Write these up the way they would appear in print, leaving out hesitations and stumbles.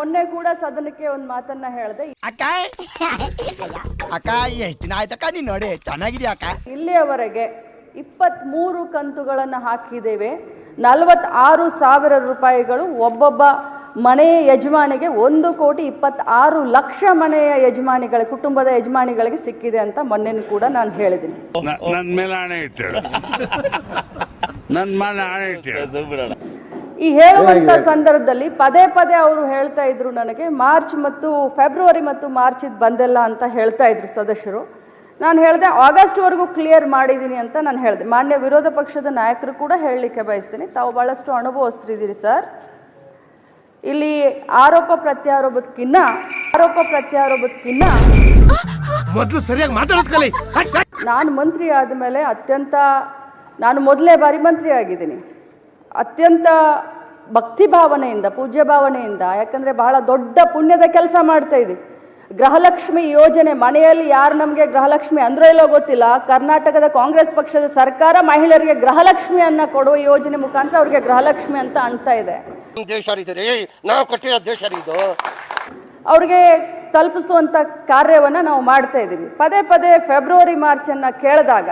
ಮೊನ್ನೆ ಕೂಡ ಸದನಕ್ಕೆ ಒಂದು ಮಾತನ್ನ ಹೇಳಿದೆ. ಅಕ್ಕ ಎಷ್ಟು ದಿನ ಆಯ್ತಕ್ಕ ನೀನ್ ನೋಡಿ ಚೆನ್ನಾಗಿದ್ಯಾ ಅಕ್ಕ. ಇಲ್ಲಿಯವರೆಗೆ 23 ಕಂತುಗಳನ್ನು ಹಾಕಿದ್ದೇವೆ. 46,000 ರೂಪಾಯಿಗಳು ಒಬ್ಬೊಬ್ಬ ಮನೆಯ ಯಜಮಾನಿಗೆ 1,26,00,000 ಮನೆಯ ಯಜಮಾನಿಗಳ ಕುಟುಂಬದ ಯಜಮಾನಿಗಳಿಗೆ ಸಿಕ್ಕಿದೆ ಅಂತ ಮೊನ್ನೆ ಕೂಡ ನಾನು ಹೇಳಿದ್ದೀನಿ. ನನ್ನ ಮೇಲೆ ಆಣೆ ಇಟ್ಟಳು. ಈ ಹೇಳುವಂತ ಸಂದರ್ಭದಲ್ಲಿ ಪದೇ ಪದೇ ಅವರು ಹೇಳ್ತಾ ಇದ್ರು ನನಗೆ ಫೆಬ್ರವರಿ ಮತ್ತು ಮಾರ್ಚ್ ಇದು ಬಂದಿಲ್ಲ ಅಂತ ಹೇಳ್ತಾ ಇದ್ರು ಸದಸ್ಯರು. ನಾನು ಹೇಳಿದೆ ಆಗಸ್ಟ್ವರೆಗೂ ಕ್ಲಿಯರ್ ಮಾಡಿದ್ದೀನಿ ಅಂತ ನಾನು ಹೇಳಿದೆ. ಮಾನ್ಯ ವಿರೋಧ ಪಕ್ಷದ ನಾಯಕರು ಕೂಡ ಹೇಳಲಿಕ್ಕೆ ಬಯಸ್ತೀನಿ, ತಾವು ಬಹಳಷ್ಟು ಅನುಭವಿಸ್ತಿದ್ದೀರಿ ಸರ್. ಇಲ್ಲಿ ಆರೋಪ ಪ್ರತ್ಯಾರೋಪಕ್ಕಿನ್ನ ಮೊದಲು ಸರಿಯಾಗಿ ಮಾತಾಡೋದು ಕಲಿ. ನಾನು ಮಂತ್ರಿ ಆದಮೇಲೆ ನಾನು ಮೊದಲೇ ಬಾರಿ ಮಂತ್ರಿ ಆಗಿದ್ದೀನಿ. ಅತ್ಯಂತ ಭಕ್ತಿ ಭಾವನೆಯಿಂದ, ಪೂಜ್ಯ ಭಾವನೆಯಿಂದ, ಯಾಕಂದರೆ ಬಹಳ ದೊಡ್ಡ ಪುಣ್ಯದ ಕೆಲಸ ಮಾಡ್ತಾ ಇದ್ದೀವಿ. ಗೃಹಲಕ್ಷ್ಮಿ ಯೋಜನೆ, ಮನೆಯಲ್ಲಿ ಯಾರು ನಮಗೆ ಗೃಹಲಕ್ಷ್ಮಿ ಅಂದ್ರೋ ಇಲ್ಲೋ ಗೊತ್ತಿಲ್ಲ, ಕರ್ನಾಟಕದ ಕಾಂಗ್ರೆಸ್ ಪಕ್ಷದ ಸರ್ಕಾರ ಮಹಿಳೆಯರಿಗೆ ಗೃಹಲಕ್ಷ್ಮಿಯನ್ನು ಕೊಡುವ ಯೋಜನೆ ಮುಖಾಂತರ ಅವ್ರಿಗೆ ಗೃಹಲಕ್ಷ್ಮಿ ಅಂತ ಅನ್ತಾ ಇದೆ. ಅವ್ರಿಗೆ ತಲುಪಿಸುವಂಥ ಕಾರ್ಯವನ್ನು ನಾವು ಮಾಡ್ತಾ ಇದ್ದೀವಿ. ಪದೇ ಪದೇ ಫೆಬ್ರವರಿ ಮಾರ್ಚನ್ನು ಕೇಳಿದಾಗ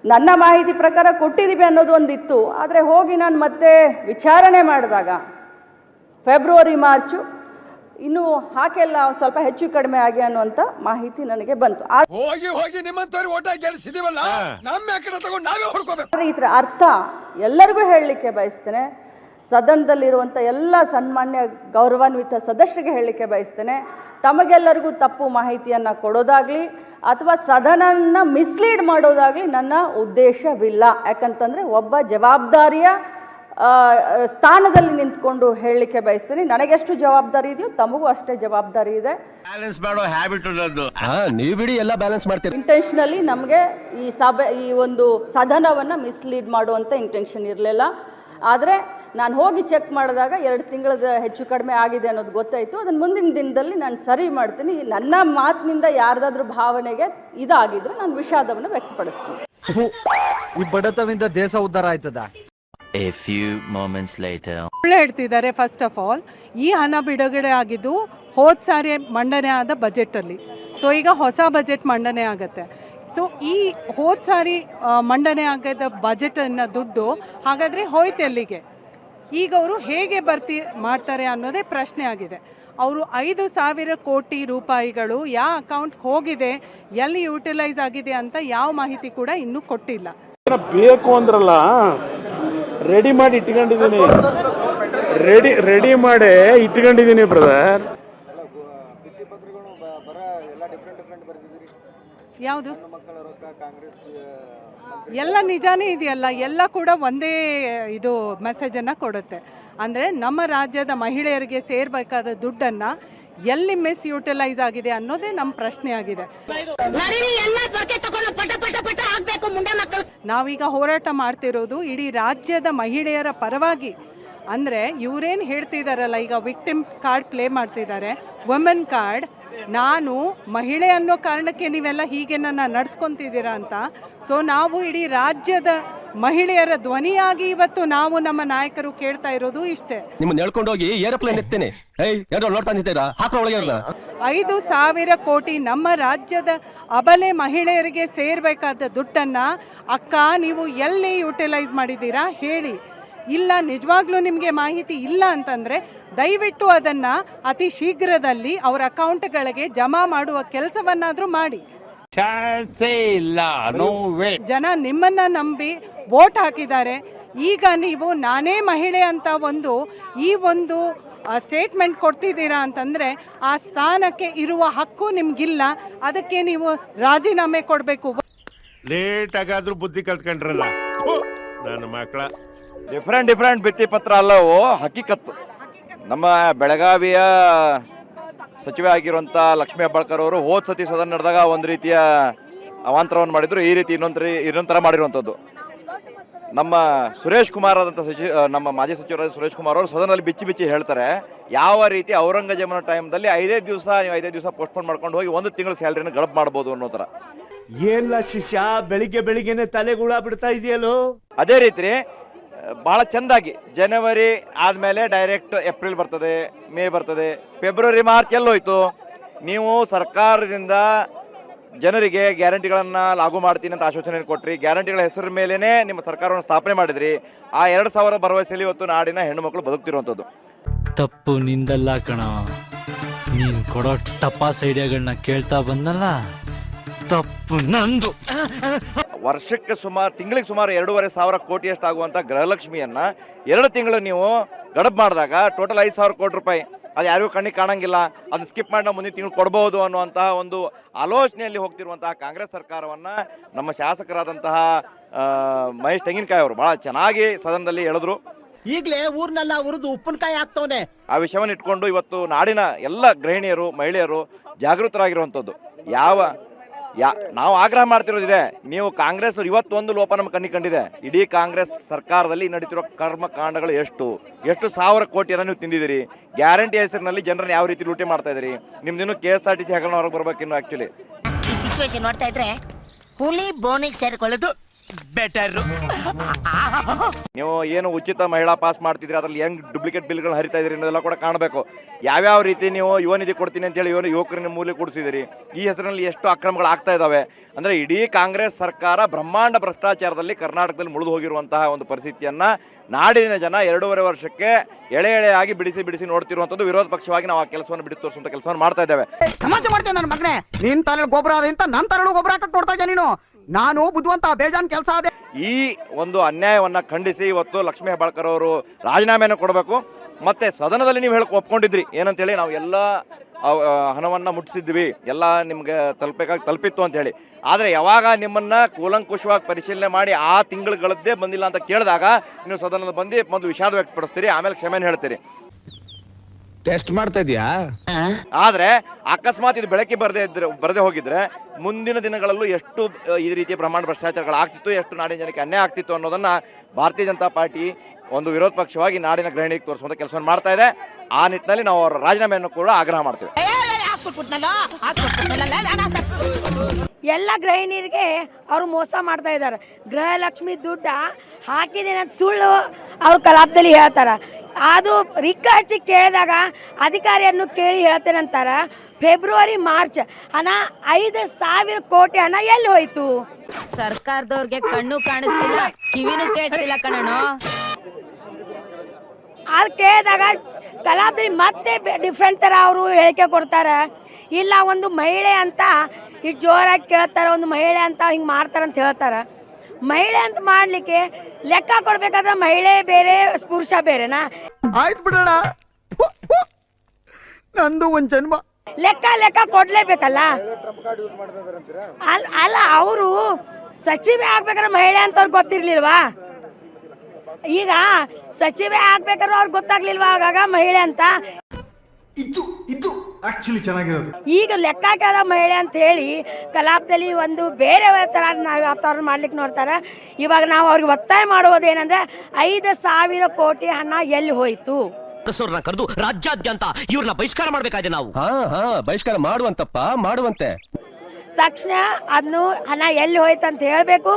ನನ್ನ ಮಾಹಿತಿ ಪ್ರಕಾರ ಕೊಟ್ಟಿದ್ದೀವಿ ಅನ್ನೋದು ಒಂದಿತ್ತು. ಆದರೆ ಹೋಗಿ ನಾನು ಮತ್ತೆ ವಿಚಾರಣೆ ಮಾಡಿದಾಗ ಫೆಬ್ರವರಿ ಮಾರ್ಚು ಇನ್ನೂ ಹಾಕೆಲ್ಲ ಸ್ವಲ್ಪ ಹೆಚ್ಚು ಕಡಿಮೆ ಆಗಿ ಅನ್ನುವಂಥ ಮಾಹಿತಿ ನನಗೆ ಬಂತು. ಇದರ ಅರ್ಥ ಎಲ್ಲರಿಗೂ ಹೇಳಲಿಕ್ಕೆ ಬಯಸ್ತೇನೆ, ಸದನದಲ್ಲಿರುವಂಥ ಎಲ್ಲ ಸನ್ಮಾನ್ಯ ಗೌರವಾನ್ವಿತ ಸದಸ್ಯರಿಗೆ ಹೇಳಲಿಕ್ಕೆ ಬಯಸ್ತೇನೆ, ತಮಗೆಲ್ಲರಿಗೂ ತಪ್ಪು ಮಾಹಿತಿಯನ್ನು ಕೊಡೋದಾಗಲಿ ಅಥವಾ ಸದನನ ಮಿಸ್ಲೀಡ್ ಮಾಡೋದಾಗಲಿ ನನ್ನ ಉದ್ದೇಶವಿಲ್ಲ. ಯಾಕಂತಂದರೆ ಒಬ್ಬ ಜವಾಬ್ದಾರಿಯ ಸ್ಥಾನದಲ್ಲಿ ನಿಂತ್ಕೊಂಡು ಹೇಳಲಿಕ್ಕೆ ಬಯಸ್ತೀನಿ. ನನಗೆಷ್ಟು ಜವಾಬ್ದಾರಿ ಇದೆಯೋ ತಮಗೂ ಅಷ್ಟೇ ಜವಾಬ್ದಾರಿ ಇದೆ. ಬ್ಯಾಲೆನ್ಸ್ ಮಾಡೋ ಹ್ಯಾಬಿಟ್ ನೀವು ಬಿಡಿ ಎಲ್ಲ ಬ್ಯಾಲೆನ್ಸ್ ಮಾಡ್ತೀರಿ. ಇಂಟೆನ್ಷನಲಿ ನಮಗೆ ಈ ಒಂದು ಸದನವನ್ನು ಮಿಸ್ಲೀಡ್ ಮಾಡುವಂಥ ಇಂಟೆನ್ಷನ್ ಇರಲಿಲ್ಲ. ಆದರೆ ನಾನು ಹೋಗಿ ಚೆಕ್ ಮಾಡಿದಾಗ 2 ತಿಂಗಳದ ಹೆಚ್ಚು ಕಡಿಮೆ ಆಗಿದೆ ಅನ್ನೋದು ಗೊತ್ತಾಯಿತು. ಅದನ್ನು ಮುಂದಿನ ದಿನದಲ್ಲಿ ನಾನು ಸರಿ ಮಾಡ್ತೀನಿ. ನನ್ನ ಮಾತಿನಿಂದ ಯಾರ್ದಾದ್ರೂ ಭಾವನೆಗೆ ಇದಾಗಿದ್ರೆ ನಾನು ವಿಷಾದವನ್ನು ವ್ಯಕ್ತಪಡಿಸ್ತೀನಿ. ಈ ಬಡತವಿಂದ ದೇಶ ಉದ್ಧಾರ ಆಯ್ತದ. A few moments later. ಹೇಳ್ತಿದ್ದಾರೆ, ಫಸ್ಟ್ ಆಫ್ ಆಲ್ ಈ ಹಣ ಬಿಡುಗಡೆ ಆಗಿದ್ದು ಹೋದ ಸಾರಿ ಮಂಡನೆ ಆದ ಬಜೆಟಲ್ಲಿ. ಸೊ ಈಗ ಹೊಸ ಬಜೆಟ್ ಮಂಡನೆ ಆಗುತ್ತೆ. ಸೊ ಈ ಹೋದ ಸಾರಿ ಮಂಡನೆ ಆಗದ ಬಜೆಟನ್ನು ದುಡ್ಡು ಹಾಗಾದರೆ ಹೋಯ್ತು ಎಲ್ಲಿಗೆ? ಈಗ ಅವರು ಹೇಗೆ ಮಾಡ್ತಾರೆ ಅನ್ನೋದೇ ಪ್ರಶ್ನೆ ಆಗಿದೆ. ಅವರು 5,000 ಕೋಟಿ ರೂಪಾಯಿಗಳು ಯಾವ ಅಕೌಂಟ್ಗೆ ಹೋಗಿದೆ, ಎಲ್ಲಿ ಯೂಟಿಲೈಸ್ ಆಗಿದೆ ಅಂತ ಯಾವ ಮಾಹಿತಿ ಕೂಡ ಇನ್ನೂ ಕೊಟ್ಟಿಲ್ಲ. ಬೇಕು ಅಂದ್ರಲ್ಲ, ರೆಡಿ ಮಾಡಿ ಇಟ್ಕೊಂಡಿದ್ದೀನಿ ಬ್ರದರ್. ಯಾವುದು ಎಲ್ಲ ನಿಜಾನೇ ಇದೆಯಲ್ಲ, ಎಲ್ಲ ಕೂಡ ಒಂದೇ ಇದು ಮೆಸೇಜನ್ನು ಕೊಡುತ್ತೆ. ಅಂದರೆ ನಮ್ಮ ರಾಜ್ಯದ ಮಹಿಳೆಯರಿಗೆ ಸೇರಬೇಕಾದ ದುಡ್ಡನ್ನು ಎಲ್ಲಿ ಮಿಸ್ಯೂಟಿಲೈಸ್ ಆಗಿದೆ ಅನ್ನೋದೇ ನಮ್ಮ ಪ್ರಶ್ನೆ ಆಗಿದೆ. ನಾವೀಗ ಹೋರಾಟ ಮಾಡ್ತಿರೋದು ಇಡೀ ರಾಜ್ಯದ ಮಹಿಳೆಯರ ಪರವಾಗಿ. ಅಂದರೆ ಇವರೇನು ಹೇಳ್ತಿದಾರಲ್ಲ, ಈಗ ವಿಕ್ಟಿಮ್ ಕಾರ್ಡ್ ಪ್ಲೇ ಮಾಡ್ತಿದ್ದಾರೆ, ವುಮೆನ್ ಕಾರ್ಡ್. ನಾನು ಮಹಿಳೆ ಅನ್ನೋ ಕಾರಣಕ್ಕೆ ನೀವೆಲ್ಲ ಹೀಗೆ ನನ್ನ ನಡೆಸ್ಕೊತಿದ್ದೀರಾ ಅಂತ. ಸೊ ನಾವು ಇಡೀ ರಾಜ್ಯದ ಮಹಿಳೆಯರ ಧ್ವನಿಯಾಗಿ ಇವತ್ತು ನಾವು ನಮ್ಮ ನಾಯಕರು ಕೇಳ್ತಾ ಇರೋದು ಇಷ್ಟೇ. ನಿಮ್ಮನ್ನ ಹೇಳ್ಕೊಂಡು ಹೋಗಿ ಏರೋಪ್ಲೇನ್ ಎತ್ತೇನೆ, ನೋಡ್ತಾ ನಿಂತೀರಾ, ಹಾಕೋ ಒಳಗೆ 5,000 ಕೋಟಿ ನಮ್ಮ ರಾಜ್ಯದ ಅಬಲೆ ಮಹಿಳೆಯರಿಗೆ ಸೇರ್ಬೇಕಾದ ದುಡ್ಡನ್ನ ಅಕ್ಕ ನೀವು ಎಲ್ಲಿ ಯುಟಿಲೈಸ್ ಮಾಡಿದ್ದೀರಾ ಹೇಳಿ. ಇಲ್ಲ ನಿಜವಾಗ್ಲೂ ನಿಮಗೆ ಮಾಹಿತಿ ಇಲ್ಲ ಅಂತಂದ್ರೆ ದಯವಿಟ್ಟು ಅದನ್ನ ಅತಿ ಶೀಘ್ರದಲ್ಲಿ ಅವರ ಅಕೌಂಟ್ಗಳಿಗೆ ಜಮಾ ಮಾಡುವ ಕೆಲಸವನ್ನಾದ್ರೂ ಮಾಡಿ. ಜನ ನಿಮ್ಮನ್ನ ನಂಬಿ ವೋಟ್ ಹಾಕಿದ್ದಾರೆ. ಈಗ ನೀವು ನಾನೇ ಮಹಿಳೆ ಅಂತ ಈ ಒಂದು ಸ್ಟೇಟ್ಮೆಂಟ್ ಕೊಡ್ತಿದ್ದೀರಾ ಅಂತಂದ್ರೆ ಆ ಸ್ಥಾನಕ್ಕೆ ಇರುವ ಹಕ್ಕು ನಿಮ್ಗಿಲ್ಲ. ಅದಕ್ಕೆ ನೀವು ರಾಜೀನಾಮೆ ಕೊಡಬೇಕು. ಲೇಟ್ ಆಗಾದ್ರೂ ಬುದ್ಧಿ ಕಲ್ತ್ಕೊಂಡ್ರಲ್ಲ ನನ್ನ ಮಕ್ಕಳ. ಡಿಫ್ರೆಂಟ್ ಭಿತ್ತಿ ಪತ್ರ ಅಲ್ಲವು ಹಕ್ಕಿಕತ್ತು. ನಮ್ಮ ಬೆಳಗಾವಿಯ ಸಚಿವೆ ಆಗಿರುವಂಥ ಲಕ್ಷ್ಮೀ ಹೆಬ್ಬಾಳ್ಕರ್ ಅವರು ಹೋದ ಸತಿ ಸದನ ನಡೆದಾಗ ಒಂದು ರೀತಿಯ ಅವಾಂತರವನ್ನು ಮಾಡಿದ್ರು, ಈ ರೀತಿ ಇನ್ನೊಂದು ಥರ ಮಾಡಿರುವಂಥದ್ದು. ನಮ್ಮ ಸುರೇಶ್ ಕುಮಾರ್ ಆದಂಥ ನಮ್ಮ ಮಾಜಿ ಸಚಿವರಾದ ಸುರೇಶ್ ಕುಮಾರ್ ಅವರು ಸದನದಲ್ಲಿ ಬಿಚ್ಚಿ ಹೇಳ್ತಾರೆ, ಯಾವ ರೀತಿ ಔರಂಗಜೇಬನ ಟೈಮ್ದಲ್ಲಿ 5 ದಿವಸ ಪೋಸ್ಟ್ಪೋನ್ ಮಾಡ್ಕೊಂಡು ಹೋಗಿ 1 ತಿಂಗಳ ಸ್ಯಾಲರಿನ ಗಡಪ್ ಮಾಡ್ಬೋದು ಅನ್ನೋ ಥರ. ಏನಿಲ್ಲ ಶಿಷ್ಯ, ಬೆಳಿಗ್ಗೆನೆ ತಲೆಗುಳ ಬಿಡ್ತಾ ಇದೆಯಲ್ಲೋ. ಅದೇ ರೀತಿ ಭಾಳ ಚೆಂದಾಗಿ ಜನವರಿ ಆದಮೇಲೆ ಡೈರೆಕ್ಟ್ ಏಪ್ರಿಲ್ ಬರ್ತದೆ, ಮೇ ಬರ್ತದೆ, ಫೆಬ್ರವರಿ ಮಾರ್ಚ್ ಎಲ್ಲೋಯ್ತು. ನೀವು ಸರ್ಕಾರದಿಂದ ಜನರಿಗೆ ಗ್ಯಾರಂಟಿಗಳನ್ನು ಲಾಗು ಮಾಡ್ತೀನಿ ಅಂತ ಆಶ್ವಾಸನೆ ಕೊಟ್ರಿ. ಗ್ಯಾರಂಟಿಗಳ ಹೆಸರ ಮೇಲೇ ನಿಮ್ಮ ಸರ್ಕಾರವನ್ನು ಸ್ಥಾಪನೆ ಮಾಡಿದ್ರಿ. ಆ 2000 ಭರವಸೆಯಲ್ಲಿ ಇವತ್ತು ನಾಡಿನ ಹೆಣ್ಣು ಮಕ್ಕಳು ಬದುಕ್ತಿರುವಂಥದ್ದು. ತಪ್ಪು ನಿಂದಲ್ಲ ಕಣ, ನೀನ್ ಕೊಡೋ ಟಪಾಸ್ ಐಡಿಯಾಗಳನ್ನ ಕೇಳ್ತಾ ಬಂದಲ್ಲ, ತಪ್ಪು ನಂದು. ವರ್ಷಕ್ಕೆ ತಿಂಗಳಿಗೆ ಸುಮಾರು 2,500 ಕೋಟಿಯಷ್ಟು ಆಗುವಂಥ ಗೃಹಲಕ್ಷ್ಮಿಯನ್ನ 2 ತಿಂಗಳು ನೀವು ಗಡಬ್ ಮಾಡಿದಾಗ ಟೋಟಲ್ 5,000 ಕೋಟಿ ರೂಪಾಯಿ. ಅದು ಯಾರಿಗೂ ಕಣ್ಣಿಗೆ ಕಾಣಂಗಿಲ್ಲ, ಅದನ್ನ ಸ್ಕಿಪ್ ಮಾಡಿ ನಾವು ಮುಂದಿನ ತಿಂಗಳು ಕೊಡ್ಬೋದು ಅನ್ನುವಂತಹ ಒಂದು ಆಲೋಚನೆಯಲ್ಲಿ ಹೋಗ್ತಿರುವಂತಹ ಕಾಂಗ್ರೆಸ್ ಸರ್ಕಾರವನ್ನು ನಮ್ಮ ಶಾಸಕರಾದಂತಹ ಮಹೇಶ್ ತೆಂಗಿನಕಾಯಿ ಅವರು ಭಾಳ ಚೆನ್ನಾಗಿ ಸದನದಲ್ಲಿ ಹೇಳಿದ್ರು. ಈಗಲೇ ಊರ್ನೆಲ್ಲ ಉರಿದು ಉಪ್ಪಿನಕಾಯಿ ಹಾಕ್ತವನೆ. ಆ ವಿಷಯವನ್ನು ಇಟ್ಕೊಂಡು ಇವತ್ತು ನಾಡಿನ ಎಲ್ಲ ಗೃಹಿಣಿಯರು, ಮಹಿಳೆಯರು ಜಾಗೃತರಾಗಿರುವಂಥದ್ದು. ನಾವು ಆಗ್ರಹ ಮಾಡ್ತಿರೋದಿದೆ, ನೀವು ಕಾಂಗ್ರೆಸ್ ಇವತ್ತೊಂದು ಲೋಪ ನಮ್ಮ ಕಣ್ಣಿಗೆ ಕಂಡಿದೆ. ಇಡೀ ಕಾಂಗ್ರೆಸ್ ಸರ್ಕಾರದಲ್ಲಿ ನಡೀತಿರೋ ಕರ್ಮಕಾಂಡಗಳು ಎಷ್ಟು ಸಾವಿರ ಕೋಟಿಯನ್ನು ನೀವು ತಿಂದಿದ್ದೀರಿ. ಗ್ಯಾರಂಟಿ ಹೆಸರಿನಲ್ಲಿ ಜನರನ್ನ ಯಾವ ರೀತಿ ಲೂಟಿ ಮಾಡ್ತಾ ಇದ್ದೀರಿ. ನಿಮ್ದಿನ್ನು KSRTC ಹಗರಣ ಹೊರಗೆ ಬರ್ಬೇಕಿನ್ನು. ಆ್ಯಕ್ಚುಲಿ ಈ ಸಿಚುವೇಶನ್ ನೋಡ್ತಾ ಇದ್ರೆ ಹುಲಿ ಬೋನಿಗೆ ಸೇರಿಕೊಳ್ಳೋದು ಬೆಟರ್. ನೀವು ಏನು ಉಚಿತ ಮಹಿಳಾ ಪಾಸ್ ಮಾಡ್ತಿದ್ರಿ, ಅದ್ರಲ್ಲಿ ಹೆಂಗ್ ಡುಪ್ಲಿಕೇಟ್ ಬಿಲ್ಗಳು ಹರಿತಾ ಇದ್ರಿ ಅನ್ನೋದೆಲ್ಲ ಕೂಡ ಕಾಣಬೇಕು. ಯಾವ್ಯಾವ ರೀತಿ ನೀವು ಯುವ ನಿಧಿ ಕೊಡ್ತೀನಿ ಅಂತೇಳಿ ಯುವಕರನ್ನ ಮೂಲೆ ಕೊಡಿಸಿದಿರಿ. ಈ ಹೆಸರಿನಲ್ಲಿ ಎಷ್ಟು ಅಕ್ರಮಗಳು ಆಗ್ತಾ ಇದ್ದಾವೆ ಅಂದರೆ ಇಡೀ ಕಾಂಗ್ರೆಸ್ ಸರ್ಕಾರ ಬ್ರಹ್ಮಾಂಡ ಭ್ರಷ್ಟಾಚಾರದಲ್ಲಿ ಕರ್ನಾಟಕದಲ್ಲಿ ಮುಳಿದು ಹೋಗಿರುವಂತಹ ಒಂದು ಪರಿಸ್ಥಿತಿಯನ್ನು ನಾಡಿನ ಜನ 2.5 ವರ್ಷಕ್ಕೆ ಎಳೆಯಾಗಿ ಬಿಡಿಸಿ ನೋಡ್ತಿರುವಂಥದ್ದು. ವಿರೋಧ ಪಕ್ಷವಾಗಿ ನಾವು ಆ ಕೆಲಸವನ್ನು ಬಿಡಿಸಿ ತೋರಿಸುವಂಥ ಕೆಲಸವನ್ನು ಮಾಡ್ತಾ ಇದ್ದೇವೆ. ಸಮಾಜ ಮಾಡ್ತೇನೆ ನನ್ನ ಮಗನೇ, ನಿನ್ ತಲೆ ಗೊಬ್ಬರ ಅದ ಅಂತ ನನ್ನ ತಲೆಗೂ ಗೊಬ್ಬರ ಹಾಕಕ್ ನೋಡ್ತಾ ಇದ್ದೆ ನೀನು. ನಾನು ಬುದ್ಧಿವಂತ ಬೇಜಾನ್ ಕೆಲಸ ಅದೇ. ಈ ಒಂದು ಅನ್ಯಾಯವನ್ನು ಖಂಡಿಸಿ ಇವತ್ತು ಲಕ್ಷ್ಮೀ ಹೆಬ್ಬಾಳ್ಕರ್ ಅವರು ರಾಜೀನಾಮೆಯನ್ನು ಕೊಡಬೇಕು. ಮತ್ತೆ ಸದನದಲ್ಲಿ ನೀವು ಹೇಳಕ್ಕೆ ಒಪ್ಕೊಂಡಿದ್ರಿ ಏನಂತೇಳಿ, ನಾವು ಎಲ್ಲ ಹಣವನ್ನು ಮುಟ್ಟಿಸಿದ್ವಿ, ಎಲ್ಲ ನಿಮ್ಗೆ ತಲುಪಿತ್ತು ಅಂತ ಹೇಳಿ. ಆದರೆ ಯಾವಾಗ ನಿಮ್ಮನ್ನ ಕೂಲಂಕುಷವಾಗಿ ಪರಿಶೀಲನೆ ಮಾಡಿ ಆ ತಿಂಗಳುಗಳದ್ದೇ ಬಂದಿಲ್ಲ ಅಂತ ಕೇಳಿದಾಗ ನೀವು ಸದನದಲ್ಲಿ ಬಂದು ಮೊದಲು ವಿಷಾದ ವ್ಯಕ್ತಪಡಿಸ್ತೀರಿ, ಆಮೇಲೆ ಕ್ಷಮೆಯನ್ನು ಹೇಳ್ತೀರಿ. ಟೆಸ್ಟ್ ಮಾಡ್ತಾ ಇದೀಯಾ? ಆದರೆ ಅಕಸ್ಮಾತ್ ಇದು ಬೆಳಕಿ ಬರದೇ ಹೋಗಿದ್ರೆ ಮುಂದಿನ ದಿನಗಳಲ್ಲೂ ಎಷ್ಟು ಈ ರೀತಿಯ ಬ್ರಹ್ಮಾಂಡ ಭ್ರಷ್ಟಾಚಾರಗಳು ಆಗ್ತಿತ್ತು, ಎಷ್ಟು ನಾಡಿನ ಜನಕ್ಕೆ ಅನ್ಯಾಯ ಆಗ್ತಿತ್ತು ಅನ್ನೋದನ್ನ ಭಾರತೀಯ ಜನತಾ ಪಾರ್ಟಿ ಒಂದು ವಿರೋಧ ಪಕ್ಷವಾಗಿ ನಾಡಿನ ಗೃಹಿಣಿಗೆ ತೋರಿಸುವಂಥ ಕೆಲಸವನ್ನು ಮಾಡ್ತಾ ಇದೆ. ಆ ನಿಟ್ಟಿನಲ್ಲಿ ನಾವು ಅವರ ರಾಜೀನಾಮೆಯನ್ನು ಕೂಡ ಆಗ್ರಹ ಮಾಡ್ತೇವೆ. ಎಲ್ಲ ಗೃಹಿಣಿಯರಿಗೆ ಅವರು ಮೋಸ ಮಾಡ್ತಾ ಇದ್ದಾರೆ. ಗೃಹಲಕ್ಷ್ಮಿ ದುಡ್ಡ ಹಾಕಿದ್ದೇನೆ ಅಂತ ಸುಳ್ಳು ಅವ್ರು ಕಲಾಪದಲ್ಲಿ ಹೇಳ್ತಾರೆ. ಅದು ರಿಕ್ಕ ಹಚ್ಚಿ ಕೇಳಿದಾಗ ಅಧಿಕಾರಿಯನ್ನು ಕೇಳಿ ಹೇಳ್ತೇನೆ ಅಂತಾರೆ. ಫೆಬ್ರವರಿ ಮಾರ್ಚ್ ಹಣ 5,000 ಕೋಟಿ ಹಣ ಎಲ್ಲಿ ಹೋಯ್ತು? ಸರ್ಕಾರದವ್ರಿಗೆ ಕಣ್ಣು ಕಾಣಿಸ್ತಿಲ್ಲ, ಕಿವಿನೂ ಕೇಳಿಸ್ತಿಲ್ಲ ಕಣೋ. ಅದು ಕೇಳಿದಾಗ ಕಲಾಪದಲ್ಲಿ ಮತ್ತೆ ಡಿಫ್ರೆಂಟ್ ಥರ ಅವರು ಹೇಳಿಕೆ ಕೊಡ್ತಾರೆ. ಇಲ್ಲ ಒಂದು ಮಹಿಳೆ ಅಂತ ಇಷ್ಟು ಜೋರಾಗಿ ಕೇಳ್ತಾರೆ, ಒಂದು ಮಹಿಳೆ ಅಂತ ಹಿಂಗೆ ಮಾಡ್ತಾರಂತ ಹೇಳ್ತಾರೆ. ಮಹಿಳೆ ಅಂತ ಮಾಡಲಿಕ್ಕೆ ಲೆಕ್ಕ ಕೊಡ್ಬೇಕಾದ್ರೆ ಮಹಿಳೆ ಬೇರೆ ಪುರುಷ ಬೇರೆನಾ? ಆಯ್ತು ಬಿಡೋಣ, ನಂದು ಒಂದ್ ಜನ್ಮ. ಲೆಕ್ಕ ಕೊಡ್ಲೇಬೇಕಲ್ಲ. ಅಲ್ಲ ಅವರು ಸಚಿವೆ ಆಗ್ಬೇಕಾದ್ರೆ ಮಹಿಳೆ ಅಂತ ಅವ್ರಿಗೆ ಗೊತ್ತಿರ್ಲಿಲ್ವಾ? ಈಗ ಸಚಿವೆ ಆಗ್ಬೇಕಾದ್ರೆ ಅವ್ರಿಗೆ ಗೊತ್ತಾಗ್ಲಿಲ್ವಾ ಆಗಾಗ ಮಹಿಳೆ ಅಂತ? ಇದು ಆಕ್ಚುಲಿ ಚೆನ್ನಾಗಿರೋದು. ಈಗ ಲೆಕ್ಕ ಕೇಳ ಮಹಿಳೆ ಅಂತ ಹೇಳಿ ಕಲಾಪದಲ್ಲಿ ಒಂದು ಬೇರೆ ಥರ ನಾವು ಅವ್ರು ಮಾಡ್ಲಿಕ್ಕೆ ನೋಡ್ತಾರೆ. ಇವಾಗ ನಾವು ಅವ್ರಿಗೆ ಒತ್ತಾಯ ಮಾಡುವುದೇನಂದ್ರೆ 5,000 ಕೋಟಿ ಹಣ ಎಲ್ಲಿ ಹೋಯ್ತು? ಕರೆದು ರಾಜ್ಯಾದ್ಯಂತ ಇವ್ರನ್ನ ಬಹಿಷ್ಕಾರ ಮಾಡ್ಬೇಕಾಗಿದೆ ನಾವು. ಬಹಿಷ್ಕಾರ ಮಾಡುವಂತೆ ತಕ್ಷಣ ಅದನ್ನು ಹಣ ಎಲ್ಲಿ ಹೋಯ್ತು ಅಂತ ಹೇಳಬೇಕು.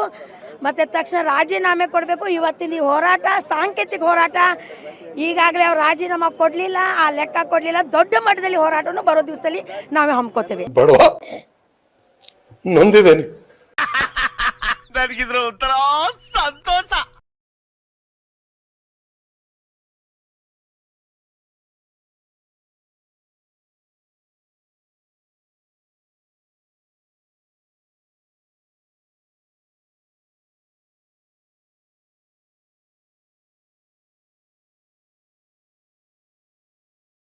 ಮತ್ತು ತಕ್ಷಣ ರಾಜೀನಾಮೆ ಕೊಡಬೇಕು. ಇವತ್ತಿನ ಈ ಹೋರಾಟ ಸಾಂಕೇತಿಕ ಹೋರಾಟ. ಈಗಾಗಲೇ ಅವ್ರು ರಾಜೀನಾಮೆ ಕೊಡಲಿಲ್ಲ, ಆ ಲೆಕ್ಕ ಕೊಡಲಿಲ್ಲ. ದೊಡ್ಡ ಮಟ್ಟದಲ್ಲಿ ಹೋರಾಟವನ್ನು ಬರೋ ದಿವಸದಲ್ಲಿ ನಾವೇ ಹಮ್ಕೋತೇವೆ. ಬಡವ ನೊಂದಿದ್ದೇನೆ. ನನಗಿದ್ರ ಒಂಥರ ಸಂತೋಷ.